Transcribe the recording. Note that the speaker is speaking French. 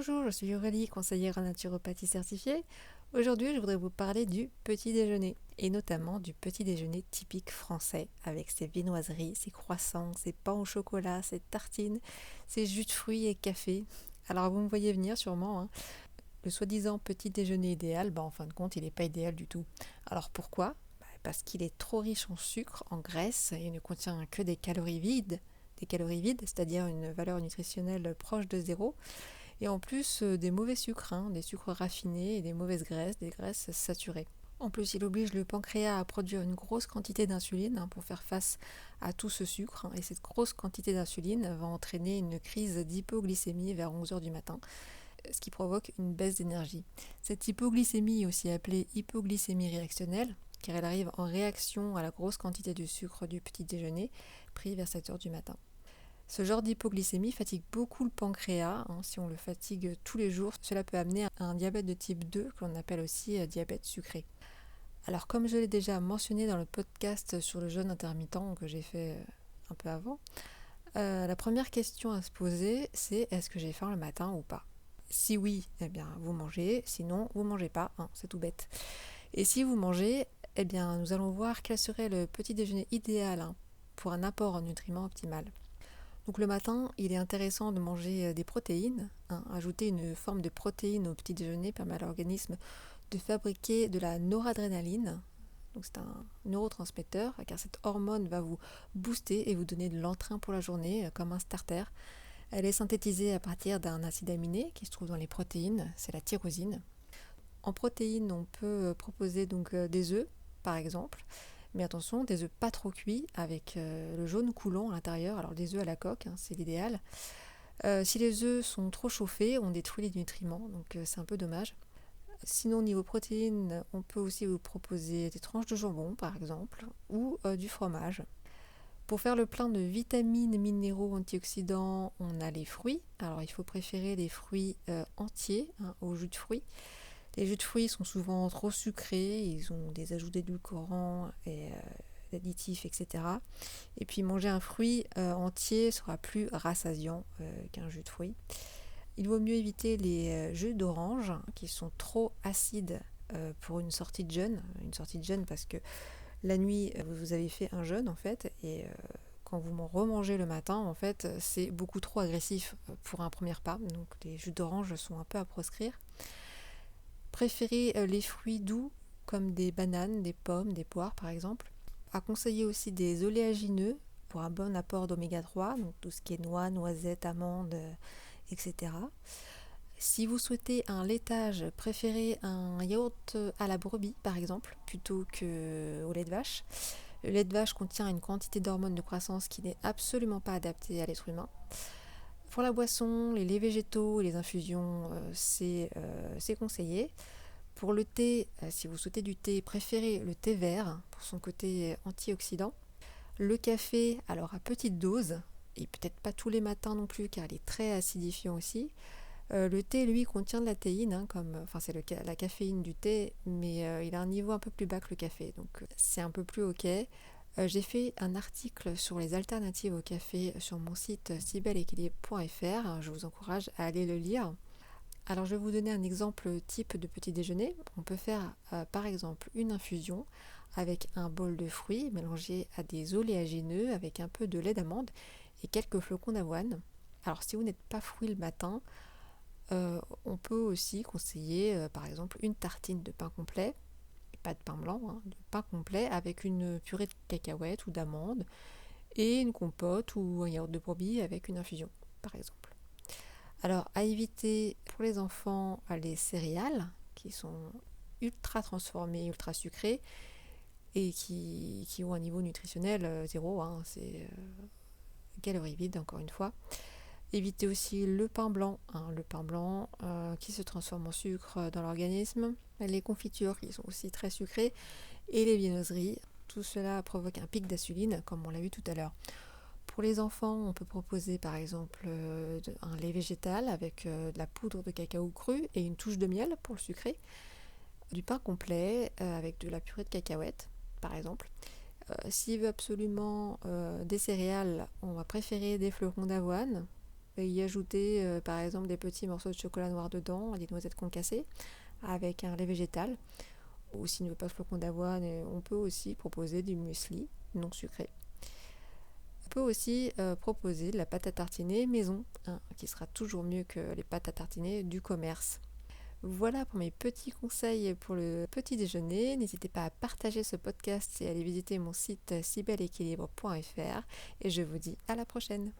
Bonjour, je suis Aurélie, conseillère en naturopathie certifiée. Aujourd'hui, je voudrais vous parler du petit déjeuner, et notamment du petit déjeuner typique français, avec ses viennoiseries, ses croissants, ses pains au chocolat, ses tartines, ses jus de fruits et café. Alors vous me voyez venir sûrement, hein. Le soi-disant petit déjeuner idéal, en fin de compte, il n'est pas idéal du tout. Alors pourquoi? Parce qu'il est trop riche en sucre, en graisse, et ne contient que des calories vides, c'est-à-dire une valeur nutritionnelle proche de zéro. Et en plus, des mauvais sucres, hein, des sucres raffinés et des mauvaises graisses, des graisses saturées. En plus, il oblige le pancréas à produire une grosse quantité d'insuline pour faire face à tout ce sucre. Et cette grosse quantité d'insuline va entraîner une crise d'hypoglycémie vers 11 heures du matin, ce qui provoque une baisse d'énergie. Cette hypoglycémie, aussi appelée hypoglycémie réactionnelle, car elle arrive en réaction à la grosse quantité de sucre du petit déjeuner pris vers 7 heures du matin. Ce genre d'hypoglycémie fatigue beaucoup le pancréas. Si on le fatigue tous les jours, cela peut amener à un diabète de type 2, que l'on appelle aussi diabète sucré. Alors comme je l'ai déjà mentionné dans le podcast sur le jeûne intermittent que j'ai fait un peu avant, la première question à se poser, c'est est-ce que j'ai faim le matin ou pas? Si oui, eh bien vous mangez, sinon vous ne mangez pas, c'est tout bête. Et si vous mangez, eh bien nous allons voir quel serait le petit déjeuner idéal pour un apport en nutriments optimal. Donc le matin, il est intéressant de manger des protéines. Ajouter une forme de protéine au petit déjeuner permet à l'organisme de fabriquer de la noradrénaline. Donc c'est un neurotransmetteur, car cette hormone va vous booster et vous donner de l'entrain pour la journée, comme un starter. Elle est synthétisée à partir d'un acide aminé qui se trouve dans les protéines, c'est la tyrosine. En protéines, on peut proposer donc des œufs, par exemple. Mais attention, des œufs pas trop cuits avec le jaune coulant à l'intérieur. Alors des œufs à la coque, c'est l'idéal. Si les œufs sont trop chauffés, on détruit les nutriments, donc c'est un peu dommage. Sinon, niveau protéines, on peut aussi vous proposer des tranches de jambon, par exemple, ou du fromage. Pour faire le plein de vitamines, minéraux, antioxydants, on a les fruits. Alors il faut préférer les fruits entiers au jus de fruits. Les jus de fruits sont souvent trop sucrés, ils ont des ajouts d'édulcorants et d'additifs, etc. Et puis manger un fruit entier sera plus rassasiant qu'un jus de fruits. Il vaut mieux éviter les jus d'orange qui sont trop acides pour une sortie de jeûne. Une sortie de jeûne parce que la nuit, vous avez fait un jeûne en fait, et quand vous remangez le matin, en fait, c'est beaucoup trop agressif pour un premier pas. Donc les jus d'orange sont un peu à proscrire. Préférez les fruits doux comme des bananes, des pommes, des poires par exemple. À conseiller aussi des oléagineux pour un bon apport d'oméga 3, donc tout ce qui est noix, noisettes, amandes, etc. Si vous souhaitez un laitage, préférez un yaourt à la brebis par exemple, plutôt qu'au lait de vache. Le lait de vache contient une quantité d'hormones de croissance qui n'est absolument pas adaptée à l'être humain. Pour la boisson, les laits végétaux et les infusions, c'est conseillé. Pour le thé, si vous souhaitez du thé, préférez le thé vert pour son côté antioxydant. Le café, alors à petite dose, et peut-être pas tous les matins non plus car il est très acidifiant aussi. Le thé, lui, contient de la théine, c'est la caféine du thé, mais il a un niveau un peu plus bas que le café, donc c'est un peu plus ok. J'ai fait un article sur les alternatives au café sur mon site sibelequilibre.fr. Je vous encourage à aller le lire. Alors je vais vous donner un exemple type de petit déjeuner. On peut faire par exemple une infusion avec un bol de fruits mélangé à des oléagineux avec un peu de lait d'amande et quelques flocons d'avoine. Alors si vous n'êtes pas fruit le matin, on peut aussi conseiller par exemple une tartine de pain complet, pas de pain blanc, de pain complet avec une purée de cacahuètes ou d'amandes et une compote ou un yaourt de brebis avec une infusion par exemple. Alors à éviter pour les enfants les céréales qui sont ultra transformées, ultra sucrées et qui ont un niveau nutritionnel zéro, c'est calories vides encore une fois. Évitez aussi le pain blanc, qui se transforme en sucre dans l'organisme, les confitures qui sont aussi très sucrées et les viennoiseries. Tout cela provoque un pic d'insuline comme on l'a vu tout à l'heure. Pour les enfants, on peut proposer par exemple un lait végétal avec de la poudre de cacao cru et une touche de miel pour le sucré, du pain complet avec de la purée de cacahuètes par exemple. S'il veut absolument des céréales, on va préférer des flocons d'avoine et y ajouter par exemple des petits morceaux de chocolat noir dedans, des noisettes concassées, avec un lait végétal. Ou s'il ne veut pas de flocons d'avoine, on peut aussi proposer du muesli non sucré. On peut aussi proposer de la pâte à tartiner maison, qui sera toujours mieux que les pâtes à tartiner du commerce. Voilà pour mes petits conseils pour le petit déjeuner. N'hésitez pas à partager ce podcast et à aller visiter mon site sibelequilibre.fr et je vous dis à la prochaine.